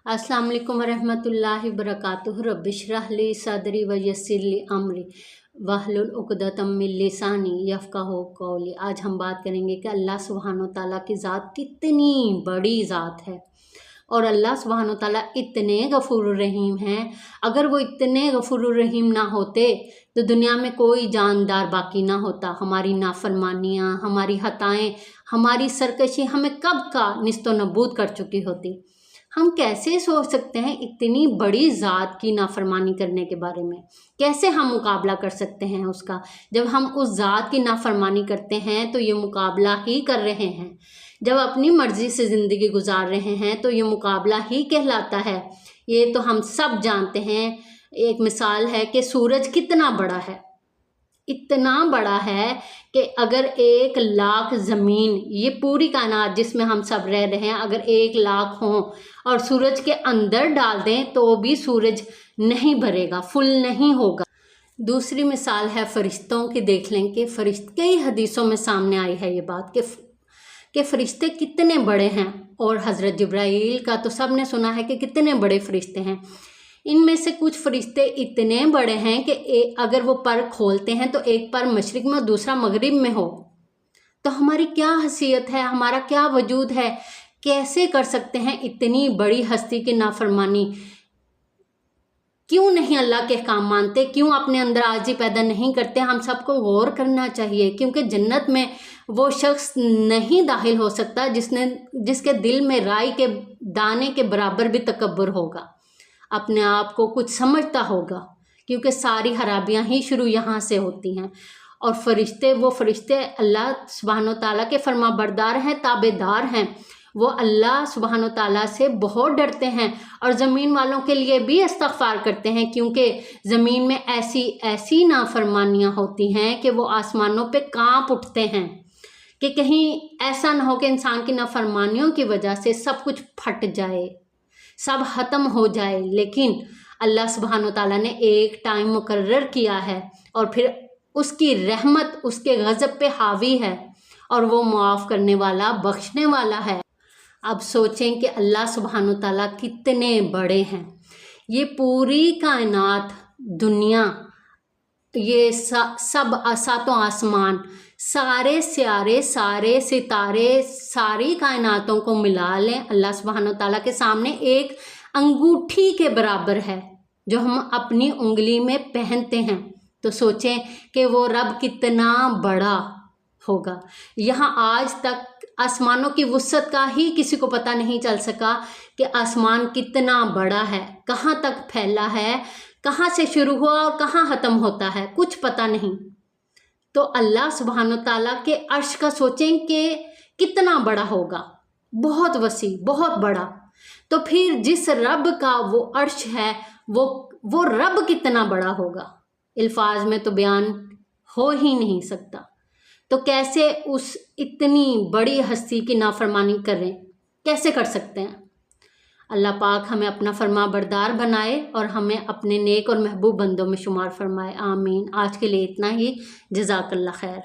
अस्सलाम वालेकुम वरहमतुल्लाहि वबरकातुहू रब्बिश्रह ली सदरी व यस्सिर ली अमरी वहलुल उक़दतम मिन लिसानी यफ़क़हू क़ौली। आज हम बात करेंगे कि अल्लाह सुब्हानो तआला की ज़ात कितनी बड़ी ज़ात है और अल्लाह सुब्हानो तआला इतने गफ़ूर रहीम हैं। अगर वो इतने गफ़ूर रहीम ना होते तो दुनिया में कोई जानदार बाकी ना होता। हमारी नाफरमानियाँ, हमारी खताएँ, हमारी सरकशी हमें कब का निस्तो नबूद कर चुकी होती। हम कैसे सोच सकते हैं इतनी बड़ी ज़ात की नाफरमानी करने के बारे में? कैसे हम मुकाबला कर सकते हैं उसका? जब हम उस ज़ात की नाफरमानी करते हैं तो ये मुकाबला ही कर रहे हैं। जब अपनी मर्ज़ी से ज़िंदगी गुजार रहे हैं तो ये मुकाबला ही कहलाता है। ये तो हम सब जानते हैं। एक मिसाल है कि सूरज कितना बड़ा है, इतना बड़ा है कि अगर 1,00,000 ज़मीन, ये पूरी कायनात जिसमें हम सब रह रहे हैं, अगर 1,00,000 हों और सूरज के अंदर डाल दें तो भी सूरज नहीं भरेगा, फुल नहीं होगा। दूसरी मिसाल है फ़रिश्तों की। देख लें कि कई हदीसों में सामने आई है ये बात कि फ़रिश्ते कितने बड़े हैं। और हज़रत जिब्राईल का तो सब ने सुना है कि कितने बड़े फ़रिश्ते हैं। इनमें से कुछ फ़रिश्ते इतने बड़े हैं कि अगर वो पर खोलते हैं तो एक पर मशरिक़ में और दूसरा मगरिब में हो, तो हमारी क्या हैसियत है, हमारा क्या वजूद है? कैसे कर सकते हैं इतनी बड़ी हस्ती की नाफरमानी? क्यों नहीं अल्लाह के अहकाम मानते? क्यों अपने अंदर आजी पैदा नहीं करते? हम सबको गौर करना चाहिए, क्योंकि जन्नत में वो शख्स नहीं दाखिल हो सकता जिसके दिल में राई के दाने के बराबर भी तकब्बुर होगा, अपने आप को कुछ समझता होगा, क्योंकि सारी खराबियाँ ही शुरू यहाँ से होती हैं। और वो फ़रिश्ते अल्लाह सुब्हानो तआला के फरमाबरदार हैं, ताबेदार हैं। वो अल्लाह सुब्हानो तआला से बहुत डरते हैं और ज़मीन वालों के लिए भी इस्तग़फ़ार करते हैं, क्योंकि ज़मीन में ऐसी नाफरमानियाँ होती हैं कि वो आसमानों पे काँप उठते हैं कि कहीं ऐसा ना हो कि इंसान की नाफरमानियों की वजह से सब कुछ फट जाए, सब ख़त्म हो जाए। लेकिन अल्लाह सुब्हानो तआला ने एक टाइम मुकर्रर किया है और फिर उसकी रहमत उसके गज़ब पे हावी है और वो मुआफ़ करने वाला, बख्शने वाला है। अब सोचें कि अल्लाह सुब्हानो तआला कितने बड़े हैं। ये पूरी कायनात, दुनिया, ये सब सातों आसमान, सारे स्यारे, सारे सितारे, सारी कायनातों को मिला लें, अल्लाह सुब्हानो तआला के सामने एक अंगूठी के बराबर है जो हम अपनी उंगली में पहनते हैं। तो सोचें कि वो रब कितना बड़ा होगा। यहाँ आज तक आसमानों की वुसअत का ही किसी को पता नहीं चल सका कि आसमान कितना बड़ा है, कहाँ तक फैला है, कहाँ से शुरू हुआ और कहाँ ख़त्म होता है, कुछ पता नहीं। तो अल्लाह सुब्हानो तआला के अर्श का सोचें कि कितना बड़ा होगा, बहुत वसी, बहुत बड़ा। तो फिर जिस रब का वो अर्श है, वो रब कितना बड़ा होगा, अल्फाज में तो बयान हो ही नहीं सकता। तो कैसे उस इतनी बड़ी हस्ती की नाफरमानी करें? कैसे कर सकते हैं? अल्लाह पाक हमें अपना फरमाबरदार बनाए और हमें अपने नेक और महबूब बंदों में शुमार फरमाए। आमीन। आज के लिए इतना ही। जज़ाकल्लाह खैर।